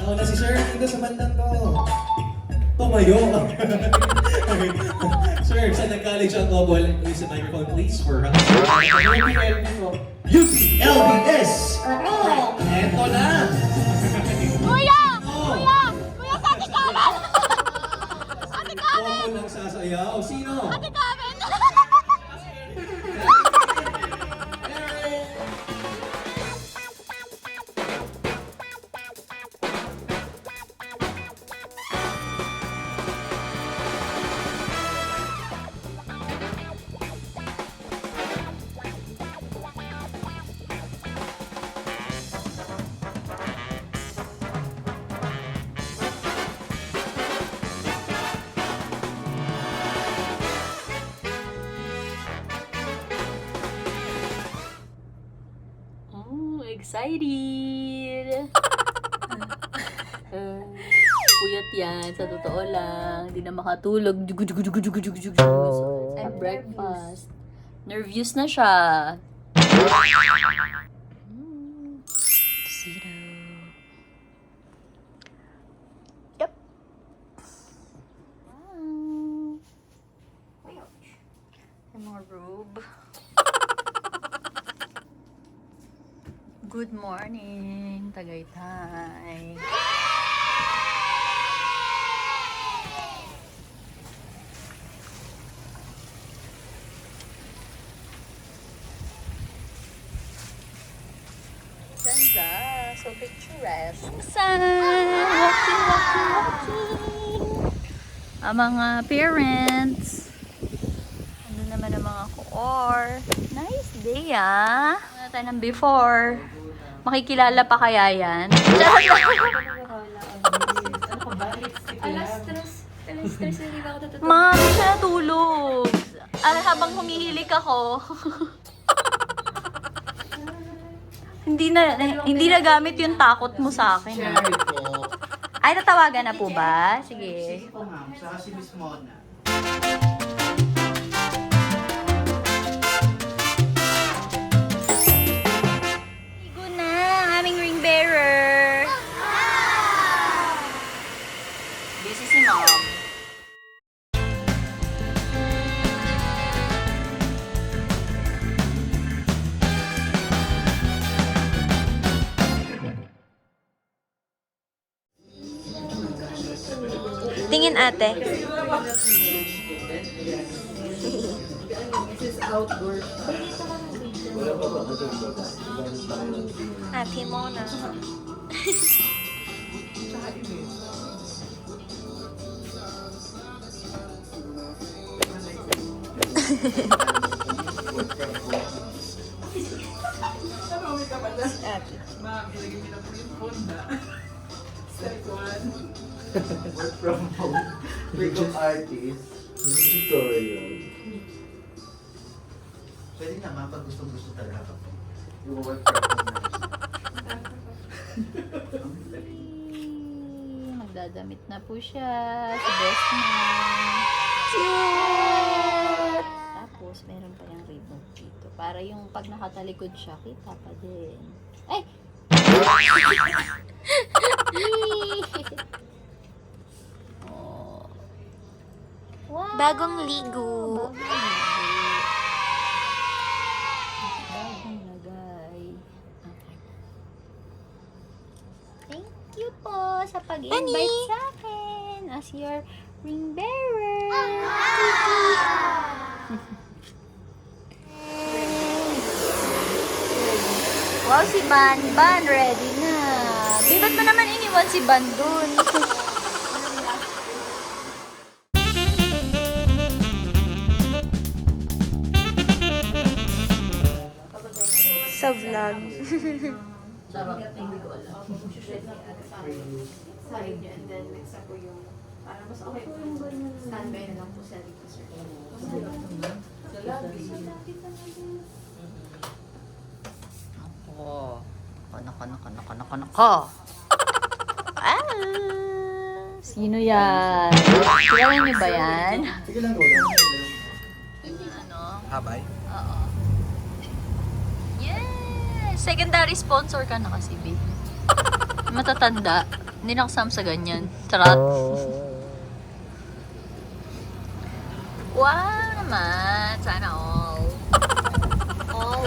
Nauna si Sir dito sa bandang to. Tumayo. Sir, saan nag-college ang Tobol? Please the microphone please for UPLBS! Eto na! Kuya! Kuya! Kuya, sa ating kanan! Ating kanan! Ako lang sasayaw. Sino? Ating kanan! Excited! Puyat yan, sa totoo lang. Hindi na makatulog. So, it's breakfast. Nervous na siya. Zero. Yep. Wow. More robe. Good morning, Tagaytay. Ganda, so picturesque. Sun! Walking. Ang mga parents. Ano naman ang mga koor. Nice day, ah. Ano tayo ng before? Makikilala pa kaya yan? Alas stress na hindi ba ako tututulog? Ma'am, siya natulog. Habang humihilik ako. hindi na gamit yung takot mo sa akin. Cherry po. Ay, natawagan na po ba? Sige. Sige po ma'am, sa si Miss Mona. Ligo na, aming ring bearer. Busy si mom. Tingin ate. Ate Mona. Work from home. Makeup artist. Tutorial. Pwede naman pag gusto talaga ka po. Yung work from home na. Magdadamit na po siya. Si best man. Cute! Tapos, meron pa yung ribbon dito. Para yung pag nakatalikod siya, kita pa din. Ay! Oh. Wow! Bagong ligo. Bagong lagay. Okay. Thank you po sa pag-invite sa akin as your ring bearer. Wow, si Ban ready na. Di ba't mo naman iniwan si Ban dun? Sa vlog. side niya and then next po yung para mas okay po yung standby na lang po sa dito sir. Nako. Ah! Sino yan? Kilala niyo ba yan? Sige lang, go lang. Ano? Habay? Oo. Yes! Secondary sponsor ka na kasi, B. Matatanda. Hindi nakasama sa ganyan. Charot. Wow naman. Sana all. All.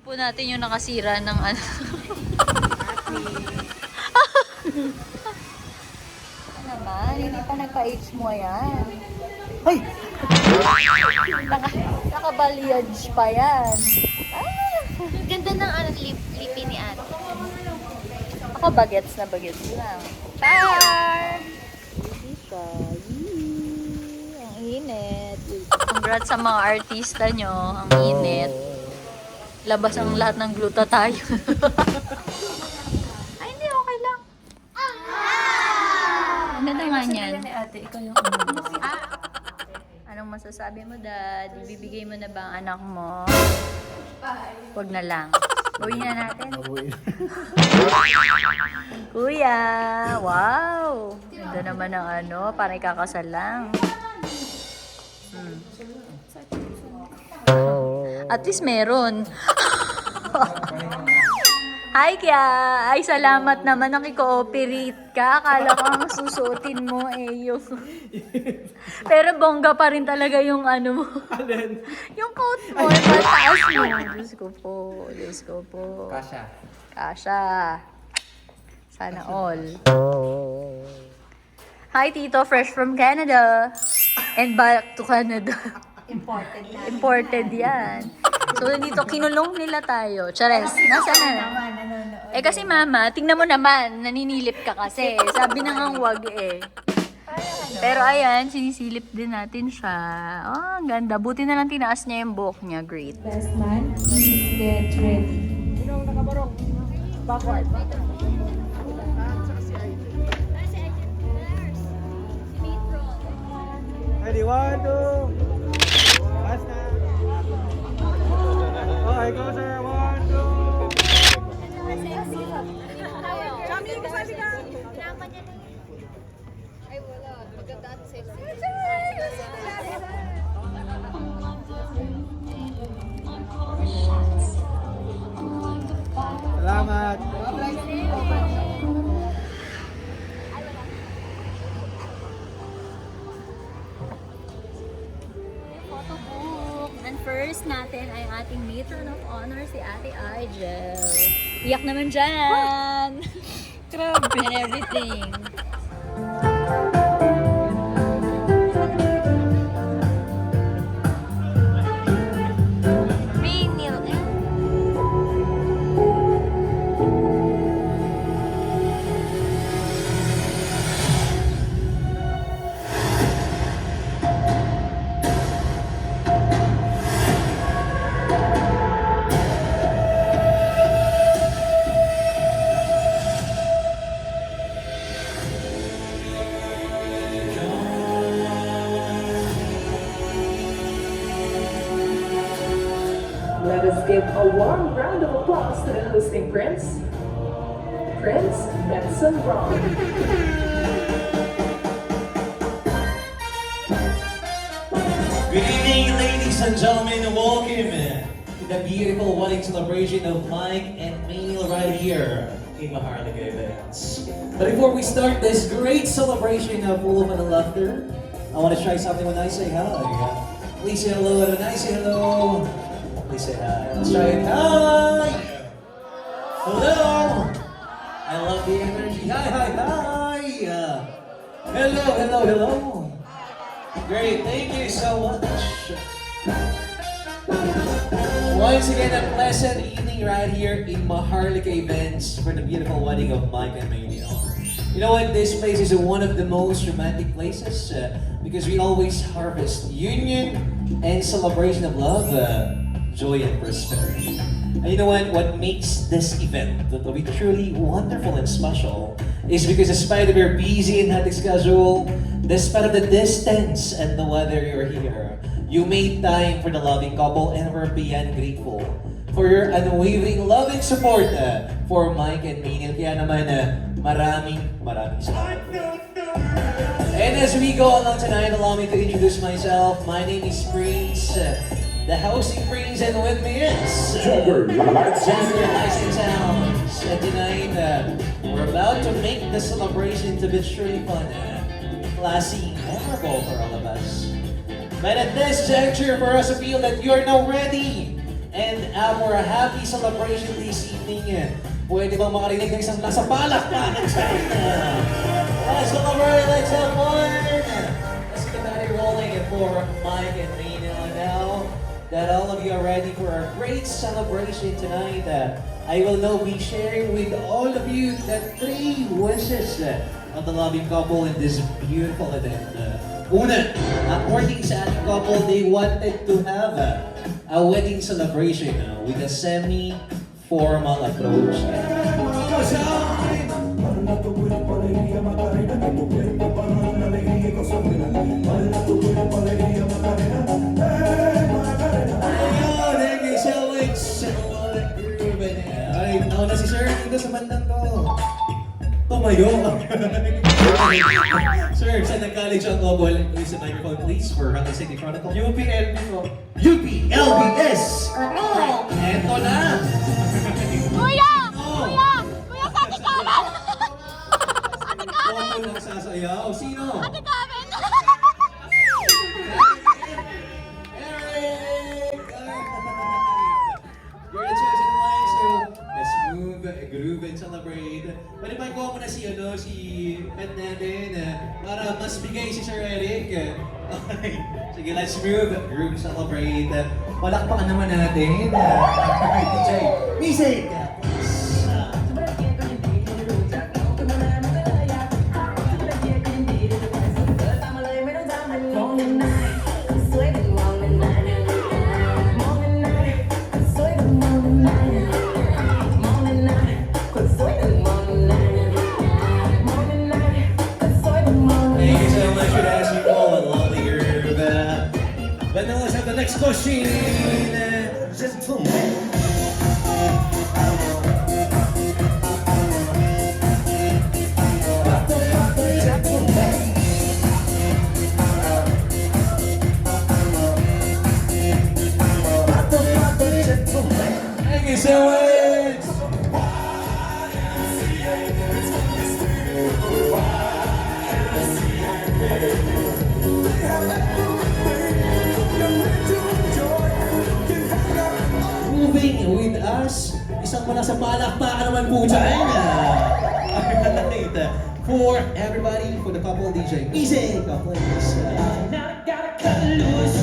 Po natin yung nakasira ng ano. Ano naman? Hindi pa nagpa-age mo yan. Ay! Naka-balayage pa yan. Ganda ng lipi ni ate. Ako bagets lang. Char! Ang init. Congrats sa mga artista nyo. Ang init. Labas ang lahat ng glutathione. Ay, hindi. Okay lang. Ano naman yan? Ate, ikaw yung Anong masasabi mo, Dad? Ibibigay mo na ba ang anak mo? Huwag na lang. Gawin na natin. Kuya! Wow! Ganda naman ng ano. Parang ikakasal lang. At least meron. Hi, Kya! Ay, salamat naman nakikooperate ka. Akala ko ang susuotin mo yung... Pero bongga pa rin talaga yung ano mo. Alin? Yung coat mo, mataas mo. Diyos ko po. Kasha. Sana all. Hi, Tito. Fresh from Canada. And back to Canada. Imported yan. So, dito, kinulong nila tayo. Chares, nasaan na? Eh, kasi mama, tingnan mo naman, naninilip ka kasi. Sabi na nga wag eh. Pero ayan, sinisilip din natin siya. Oh, ang ganda. Buti na lang tinaas niya yung buhok niya. Great. best man. Please get ready. Ready, 1, 2. Last na. Okay, go sir. 1, 2. Salamat. Photobook. And first natin ay ating matron of honor, si Ate Igel. Iyak naman dyan! Grabe! And everything. Let us give a warm round of applause to the hosting Prince, Prince Benson Ron. Good evening, ladies and gentlemen. Welcome to the beautiful wedding celebration of Mike and Manuel right here in Maharlika Events. But before we start this great celebration of full of fun and laughter, I want to try something when I say hi. Please say hello, and when I say hello, please say hi. Let's try it. Hi! Hello! I love the energy. Hi! Hello! Great, thank you so much. Once again, a pleasant evening right here in Maharlika Events for the beautiful wedding of Mike and Manuel. You know what? This place is one of the most romantic places because we always harvest union and celebration of love, joy and prosperity. And you know what? What makes this event to be truly wonderful and special is because despite of your busy and hectic schedule, despite of the distance and the weather you're here, you made time for the loving couple and we're beyond grateful for your unwavering love and support for Mike and Manuel. Kaya naman, Maraming salamat. And as we go along tonight, allow me to introduce myself. My name is Prince, the housing Prince, and with me is Jagger Lights and Sounds. And tonight, we're about to make the celebration to be truly fun, classy, memorable for all of us. But at this juncture, for us to feel that you're now ready and for a happy celebration this evening, pwede bang makarinig ng isang nasa palakpakan sa inyo? Let's celebrate, let's have fun! Let's get that rolling for Mike and Mina now that all of you are ready for a great celebration tonight. I will now be sharing with all of you the 3 wishes of the loving couple in this beautiful event. Una, according sa ating couple, they wanted to have a wedding celebration with a semi-formal approach. Thank you so much. Ay, nauna si Sir dito sa bandang to. Tumayo. Sir, saan nag-college ang couple? Please the microphone please for Rock City Chronicle. UPLB po. UPLBS! Eto na! Kuya! Kuya! Kuya, sa ating kanan! Sa ating kanan! Couple nagsasayaw. Sino? Ating kanan! Eric! You're the chosen one, so let's move, groove, and celebrate. Pwede ba ikaw muna si pet natin para mas bigay si Sir Eric? Okay. Sige, let's move, groove, celebrate. Palakpakan naman natin. DJ, music! Thank you so much for that, you all. I love the groove. But now let's have the next question. Gentlemen. Thank you so much. Moving with us, isang mula sa palakpakan naman po dyan. Alright, for everybody, for the couple DJ, music, please. Now I gotta cut loose,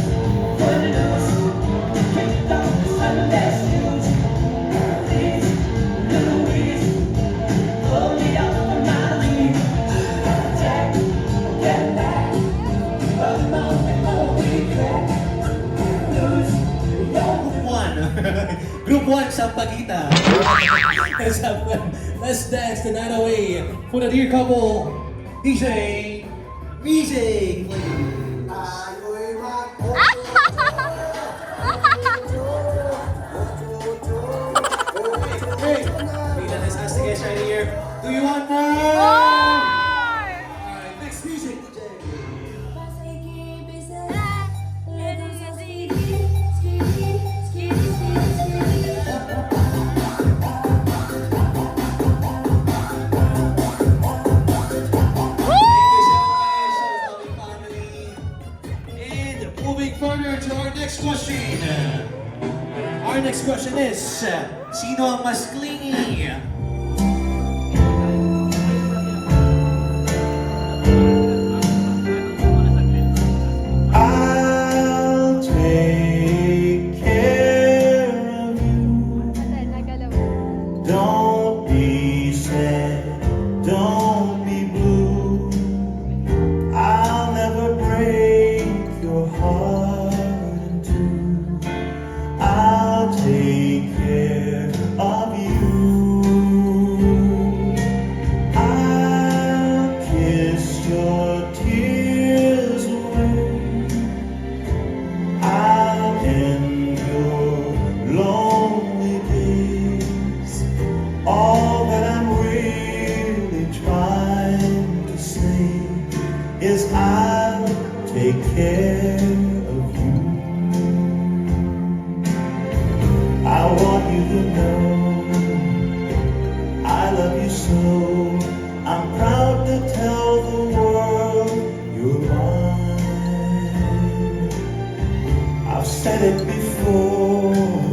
kick off the Sunday snooze. Please, Louise, pull me up from my lead. Jack, get back, come on, before we crack. Lose your Group 1, Sampaguita. Let's dance the night away for the dear couple, DJ, music, please. Hey, Mina, let's ask the guys right here. Do you want more? Alright, next music, DJ. Moving further to our next question. Our next question is, sino ang mas clingy? I'll take care of you. Don't be sad, don't be blue. I'll never break your heart in two. I'll take care of you. take care of you. I want you to know I love you so. I'm proud to tell the world you're mine. I've said it before,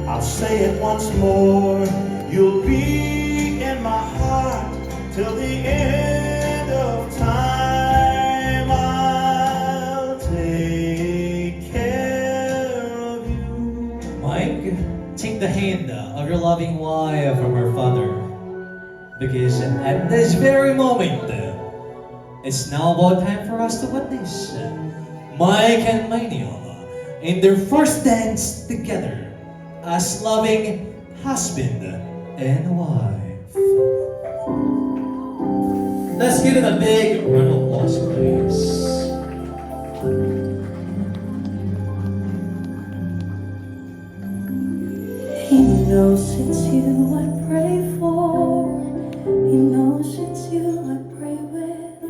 I'll say it once more. You'll be in my heart till the end of time. I'll take care of you. Mike, take the hand of your loving wife from her father. Because at this very moment, it's now about time for us to witness Mike and Manuel in their first dance together as loving husband and wife. Let's give it a big round of applause, please. He knows it's you I pray for. He knows it's you I pray with.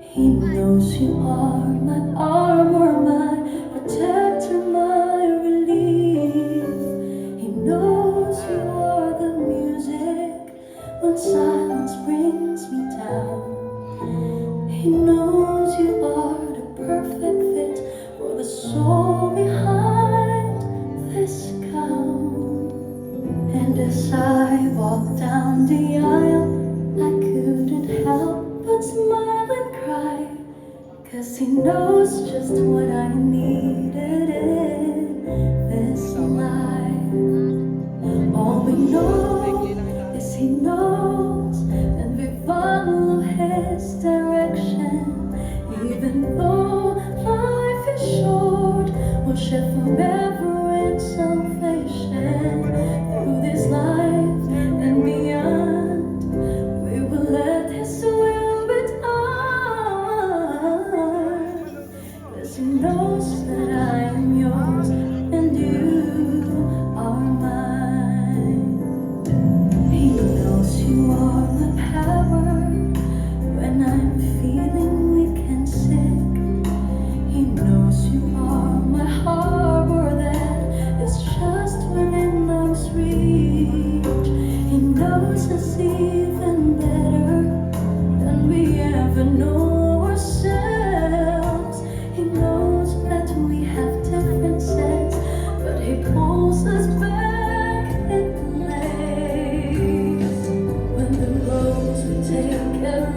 He knows you are my armor, my protector, my relief. He knows you are the music when silence brings me down. He knows you are the perfect fit for the soul behind this gown. And as I walked down the aisle, I couldn't help but smile and cry, 'cause he knows just what I needed in this life. All we know is he knows, and we follow his direction. Even though life is short, we'll share forever in salvation. Through this life and beyond, we will let his will be done. 'Cause he knows that I am yours and you are mine. He knows you are my power when I'm feeling weak and sick. He knows you are my harbor that is just within arm's reach. He knows us even better than we ever know ourselves. He knows that we have differences, but he pulls us back in place. When the roads we take are